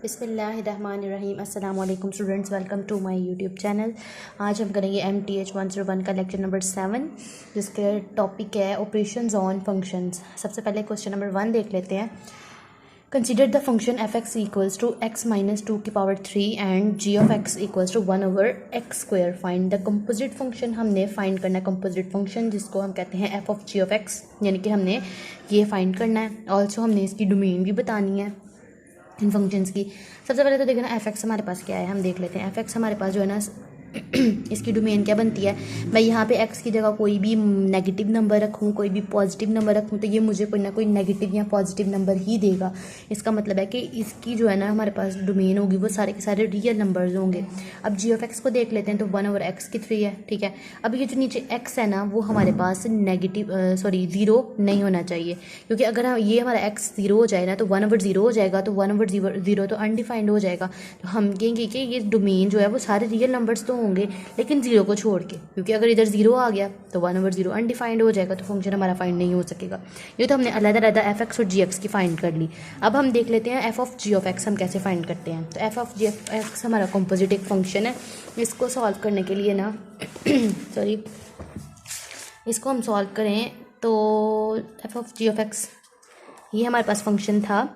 बिस्मिल्लाहिर्रहमानिर्रहीम। अस्सलाम वालेकुम students, welcome to my YouTube channel. आज हम करेंगे MTH 101 का लेक्चर नंबर 7, जिसके टॉपिक है ऑपरेशंस ऑन फंक्शंस। सबसे पहले क्वेश्चन नंबर 1 देख लेते हैं। Consider the function f(x) equals to x minus 2 की power 3 and g of x equals to 1/x square. Find the composite function. हमने फाइंड करना है कंपोजिट फंक्शन, जिसको हम कहते हैं f of g of x, यानी कि हमने ये फाइंड करना है। ऑल्सो हमने इसकी डोमेन भी बतानी है इन फंक्शंस की। सबसे पहले तो देखना f(x) हमारे पास क्या है, हम देख लेते हैं। f(x) हमारे पास जो है ना इसकी डोमेन क्या बनती है। मैं यहाँ पे x की जगह कोई भी नेगेटिव नंबर रखूँ, कोई भी पॉजिटिव नंबर रखूँ, तो ये मुझे कोई ना कोई नेगेटिव या पॉजिटिव नंबर ही देगा। इसका मतलब है कि इसकी जो है ना हमारे पास डोमेन होगी वो सारे के सारे रियल नंबर्स होंगे। अब g ऑफ x को देख लेते हैं, तो 1/x की 3 है, ठीक है। अब ये जो नीचे x है ना वो हमारे पास नेगेटिव ज़ीरो नहीं होना चाहिए, क्योंकि अगर हम ये हमारा x ज़ीरो हो जाए ना तो 1/0 हो जाएगा, तो 1/0 तो अनडिफाइंड हो जाएगा। तो हम कहेंगे कि ये डोमेन जो है वो सारे रियल नंबर्स तो होंगे लेकिन जीरो को छोड़ के, क्योंकि अगर इधर जीरो आ गया तो 1/0 अनडिफाइंड हो जाएगा, तो फंक्शन हमारा फाइंड नहीं हो सकेगा। ये तो हमने अलग-अलग f(x) और g(x) की फाइंड कर ली। अब हम देख लेते हैं f of g of x हम कैसे फाइंड करते हैं। तो f of g of x हमारा कंपोजिट एक फंक्शन है। इसको सॉल्व करने के लिए ना इसको हम सॉल्व करें तो f of g of x ये हमारे पास फंक्शन था।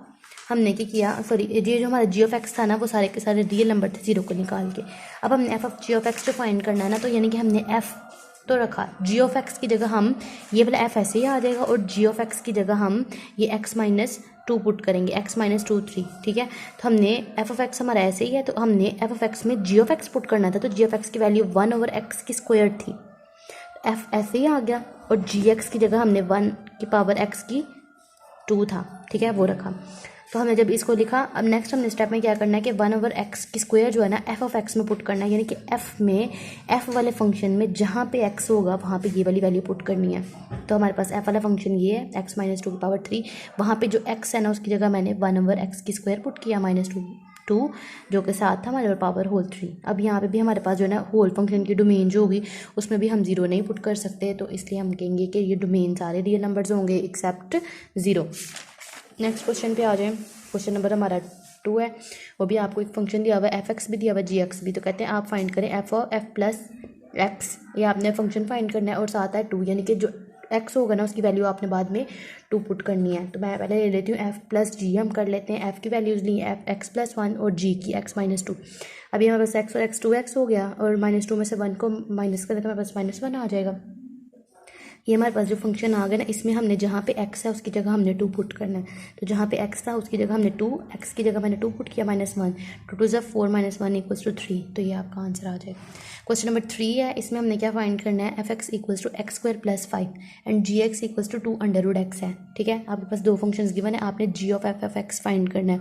हमने क्या किया, ये जो हमारा g ऑफ x था ना वो सारे के सारे रियल नंबर थे जीरो को निकाल के। अब हमने f of g of x जो फाइंड करना है ना, तो यानी कि हमने f तो रखा, g ऑफ x की जगह हम ये वाला f ऐसे ही आ जाएगा, और g ऑफ x की जगह हम ये x माइनस 2 पुट करेंगे, x माइनस 2 3, ठीक है। तो हमने f ऑफ x हमारा ऐसे ही है, तो हमने f ऑफ x में g ऑफ x पुट करना था, तो g ऑफ x की वैल्यू 1/x की स्क्वायर थी, f ऐसे ही आ गया, और gx की जगह हमने 1 की पावर x की 2 था, ठीक है, वो रखा। तो हमने जब इसको लिखा, अब नेक्स्ट हमने स्टेप में क्या करना है कि 1/x की स्क्वायर जो है ना f ऑफ x में पुट करना है, यानी कि f में f वाले फंक्शन में जहाँ पे x होगा वहाँ पे ये वाली वैल्यू पुट करनी है। तो हमारे पास f वाला फंक्शन ये है, x माइनस 2 की पावर 3, वहाँ पे जो x है ना उसकी जगह मैंने 1/x की स्क्वायर पुट किया माइनस 2 जो के साथ था हमारे पावर होल 3। अब यहाँ पे भी हमारे पास जो है ना होल फंक्शन की डोमेन जो होगी उसमें भी हम जीरो नहीं पुट कर सकते, तो इसलिए हम कहेंगे कि ये डोमेन सारे रियल नंबर्स होंगे एक्सेप्ट ज़ीरो। नेक्स्ट क्वेश्चन पे आ जाए। क्वेश्चन नंबर हमारा 2 है, वो भी आपको एक फंक्शन दिया हुआ है, f(x) भी दिया हुआ है, g(x) भी। तो कहते हैं आप फाइंड करें f और f प्लस x, ये आपने फंक्शन फाइंड करना है, और साथ है 2, यानी कि जो x होगा ना उसकी वैल्यू आपने बाद में 2 पुट करनी है। तो मैं पहले ले लेती हूँ f प्लस g, हम कर लेते हैं f की वैल्यूज़ ली x प्लस 1 और g की x माइनस 2। अभी हमारे पास x और x 2x हो गया, और माइनस 2 में से 1 को माइनस करें तो हमारे पास -1 आ जाएगा। ये हमारे पास जो फंक्शन आ गया ना, इसमें हमने जहाँ पे x है उसकी जगह हमने 2 पुट करना है, तो जहाँ पे x था उसकी जगह हमने 2, x की जगह मैंने 2 पुट किया -1, 2 2 ज़ा 4 -1 इक्वल्स टू 3, तो ये आपका आंसर आ जाएगा। क्वेश्चन नंबर 3 है, इसमें हमने क्या फाइंड करना है, f(x) equals to x square plus 5 and g(x) equals to 2√x है, ठीक है। आपके पास दो फंक्शंस गिवन है, आपने g of f of x find करना है।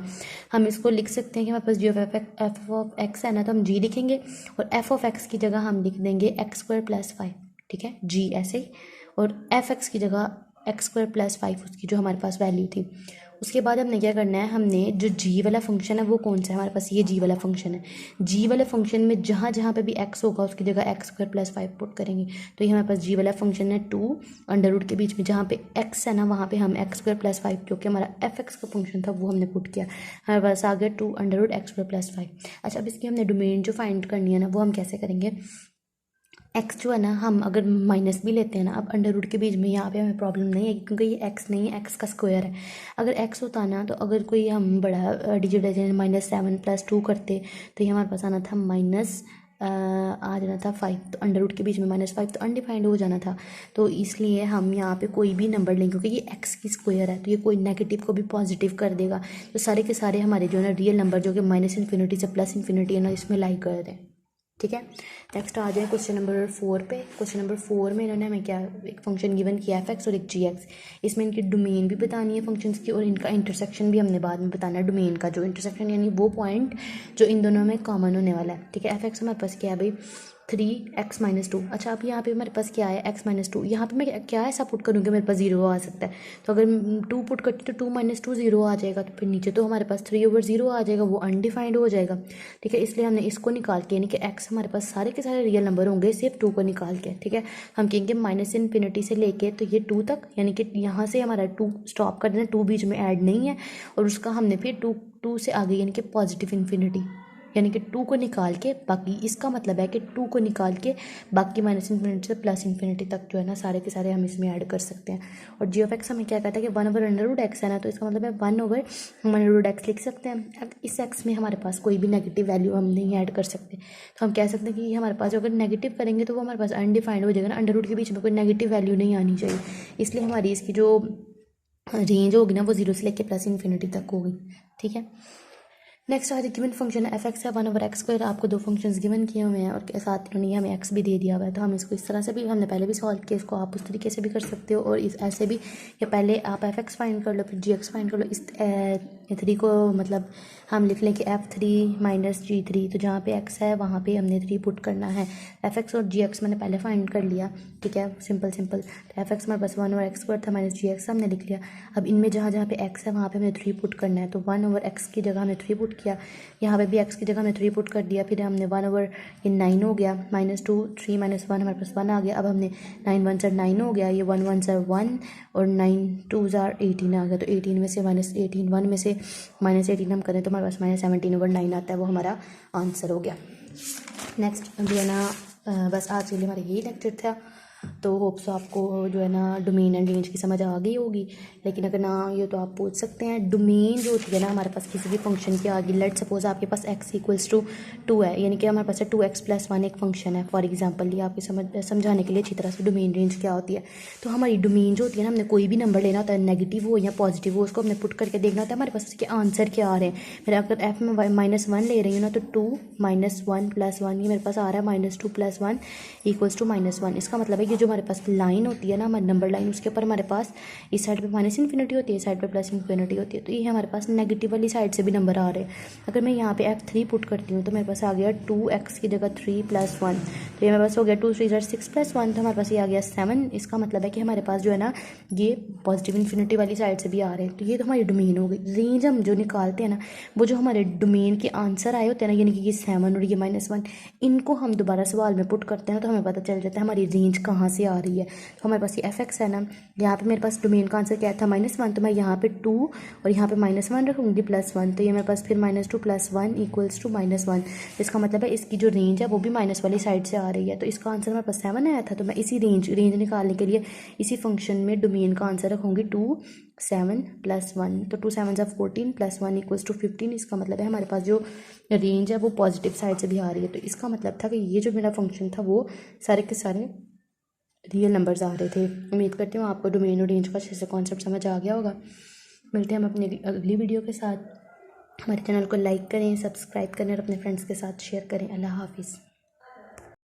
हम इसको लिख सकते हैं कि हमारे पास g of f of x है ना, तो हम g लिखेंगे, और f ऑफ x की जगह हम लिख देंगे x स्क्वायर प्लस 5, ठीक है, g ऐसे ही, और f(x) की जगह x स्क्वायर प्लस 5 उसकी जो हमारे पास वैल्यू थी। उसके बाद हमने क्या करना है, हमने जो g वाला फंक्शन है वो कौन सा है, हमारे पास ये g वाला फंक्शन है। g वाले फंक्शन में जहाँ जहाँ पे भी x होगा उसकी जगह x स्क्वायर प्लस 5 पुट करेंगे, तो ये हमारे पास g वाला फंक्शन है 2 अंडर रूट के बीच में जहाँ पे x है ना वहाँ पे हम x स्क्वायर प्लस 5, क्योंकि हमारा f(x) का फंक्शन था वो हमने पुट किया, हमारे पास आ गया 2 under root x square plus 5। अच्छा, अब इसकी हमने डोमेन जो फाइंड करनी है ना वो हम कैसे करेंगे। x जो है ना, हम अगर माइनस भी लेते हैं ना, अब अंडर रूट के बीच में यहाँ पे हमें प्रॉब्लम नहीं है, क्योंकि ये x नहीं है, x का स्क्वायर है। अगर x होता ना, तो अगर कोई हम बड़ा डिजिट है -7 + 2 करते, तो ये हमारे पास आना था माइनस आ जाना था 5, तो अंडर रूट के बीच में -5 तो अनडिफाइंड हो जाना था। तो इसलिए हम यहाँ पे कोई भी नंबर लेंगे, क्योंकि ये x की स्क्वायर है, तो ये कोई नेगेटिव को भी पॉजिटिव कर देगा, तो सारे के सारे हमारे जो है ना रियल नंबर जो कि -∞ से +∞ है ना इसमें लाई कर दें, ठीक है। नेक्स्ट आ जाए क्वेश्चन नंबर 4 पे। क्वेश्चन नंबर 4 में इन्होंने हमें क्या एक फंक्शन गिवन किया f(x) और एक g(x), इसमें इनकी डोमेन भी बतानी है फंक्शंस की, और इनका इंटरसेक्शन भी हमने बाद में बताना है। डोमेन का जो इंटरसेक्शन यानी वो पॉइंट जो इन दोनों में कॉमन होने वाला है, ठीक है। f(x) हमारे पास क्या है भाई 3x माइनस 2। अच्छा, अब यहाँ पे हमारे पास क्या है x माइनस 2, यहाँ पे मैं क्या ऐसा पुट करूँगी मेरे पास 0 आ सकता है, तो अगर 2 पुट करती तो 2 - 2 0 आ जाएगा, तो फिर नीचे तो हमारे पास 3/0 आ जाएगा, वो अनडिफाइंड हो जाएगा, ठीक है। इसलिए हमने इसको निकाल के, यानी कि x हमारे पास सारे के सारे रियल नंबर होंगे सिर्फ 2 को निकाल के, ठीक है। हम कहेंगे -∞ से लेके तो ये 2 तक, यानी कि यहाँ से हमारा 2 स्टॉप कर देना, 2 बीच में ऐड नहीं है, और उसका हमने फिर 2 टू से आगे यानी कि पॉजिटिव इन्फिनिटी, यानी कि टू को निकाल के बाकी, इसका मतलब है कि टू को निकाल के बाकी माइनस इन्फिनिटी से प्लस इन्फिनिटी तक जो है ना सारे के सारे हम इसमें ऐड कर सकते हैं। और जी ऑफ एक्स हमें क्या कहता है कि 1/√x है ना, तो इसका मतलब है 1/√x लिख सकते हैं। अब इस एक्स में हमारे पास कोई भी नेगेटिव वैल्यू हम नहीं ऐड कर सकते, तो हम कह सकते हैं कि ये हमारे पास अगर नेगेटिव करेंगे तो वो हमारे पास अनडिफाइंड हो जाएगा ना, अंडर रूट के बीच में कोई नेगेटिव वैल्यू नहीं आनी चाहिए, इसलिए हमारी इसकी जो रेंज होगी ना वो 0 से लेकर प्लस इन्फिनिटी तक होगी। ठीक है, नेक्स्ट आज गिवन फंक्शन है f(x) है 1/x²। आपको दो फंक्शंस गिवन किए हुए हैं और साथ इन्होंने हमें x भी दे दिया हुआ है, तो हम इसको इस तरह से भी, हमने पहले भी सॉल्व किया, इसको आप उस तरीके से भी कर सकते हो और इस ऐसे भी, या पहले आप f(x) फाइंड कर लो फिर g(x) फाइंड कर लो। इस 3 को मतलब हम लिख लें कि f3 - g3, तो जहाँ पे x है वहाँ पे हमने 3 पुट करना है। f(x) और g(x) मैंने पहले फाइंड कर लिया, ठीक है, सिंपल। तो f(x) हमारे पास 1/x² था माइनस g(x) हमने लिख लिया। अब इनमें जहाँ जहाँ पे x है वहाँ पे हमने 3 पुट करना है, तो 1/x की जगह हमने 3 पुट किया, यहाँ पे भी x की जगह हमने 3 पुट कर दिया, फिर हमने 1/9 हो गया, -2 3 - 1 हमारे पास 1 आ गया। अब हमने 9 1 ज़ा 9 हो गया, ये 1 1 ज़ा 1 और 9 2 ज़ा 18 आ गया, तो 18 में से -18, 1 में से -18 हम करें तो हमारे पास -17/9 आता है, वो हमारा आंसर हो गया। नेक्स्ट जो है ना बस आज के लिए हमारा यही लेक्चर था, तो होप सो आपको जो है ना डोमेन एंड रेंज की समझ आ गई होगी, लेकिन अगर ना ये तो आप पूछ सकते हैं। डोमेन जो होती है ना हमारे पास किसी भी फंक्शन की आ गई, लेट सपोज आपके पास x = 2 है, यानी कि हमारे पास 2x + 1 एक फंक्शन है फॉर एग्जांपल, ये आपके समझाने के लिए अच्छी तरह से डोमेन रेंज क्या होती है। तो हमारी डोमेन जो होती है ना, हमने कोई भी नंबर लेना होता है, नेगेटिव हो या पॉजिटिव हो, उसको हमने पुट करके देखना होता है हमारे पास उसके आंसर क्या आ रहे हैं। फिर अगर f में -1 ले रही हूँ ना, तो 2 - 1 + 1 ये मेरे पास आ रहा है -2 + 1 = -1। इसका मतलब है कि जो हमारे पास लाइन होती है ना, हमारी नंबर लाइन, उसके ऊपर हमारे पास इस साइड पे माइनस इन्फिनिटी होती है, इस साइड पे प्लस इन्फिनिटी होती है, तो ये हमारे पास नेगेटिव वाली साइड से भी नंबर आ रहे हैं। अगर मैं यहाँ पे f3 पुट करती हूँ तो मेरे पास आ गया 2x की जगह 3 + 1, तो ये मेरे पास हो गया 2 3 6 + 1, तो हमारे पास ये आ गया 7। इसका मतलब है कि हमारे पास जो है ना ये पॉजिटिव इन्फिनिटी वाली साइड से भी आ रहे हैं, तो ये तो हमारी डोमेन हो गई। रेंज हम जो निकालते हैं ना, वो जो हमारे डोमेन के आंसर आए होते हैं ना, यानी कि ये 7 और ये -1, इनको हम दोबारा सवाल में पुट करते हैं तो हमें पता चल जाता है हमारी रेंज कहाँ से आ रही है। तो हमारे पास ये f(x) है ना, यहाँ पे मेरे पास डोमेन का आंसर क्या था -1, तो मैं यहाँ पे 2 और यहाँ पे -1 रखूँगी +1, तो ये मेरे पास फिर -2 + 1 = -1। इसका मतलब है इसकी जो रेंज है वो भी माइनस वाली साइड से आ रही है, तो इसका आंसर मेरे पास 7 आया था। तो मैं इसी रेंज निकालने के लिए इसी फंक्शन में डोमेन का आंसर रखूँगी 2 7 + 1, तो 2 7 ज़ा 14 + 1 = 15। इसका मतलब है हमारे पास जो रेंज है वो पॉजिटिव साइड से भी आ रही है, तो इसका मतलब था कि ये जो मेरा फंक्शन था वो सारे के सारे रियल नंबर्स आ रहे थे। उम्मीद करती हूँ आपको डोमेन और रेंज का अच्छे से कॉन्सेप्ट समझ आ गया होगा। मिलते हैं हम अपनी अगली वीडियो के साथ। हमारे चैनल को लाइक करें, सब्सक्राइब करें और अपने फ्रेंड्स के साथ शेयर करें। अल्लाह हाफिज़।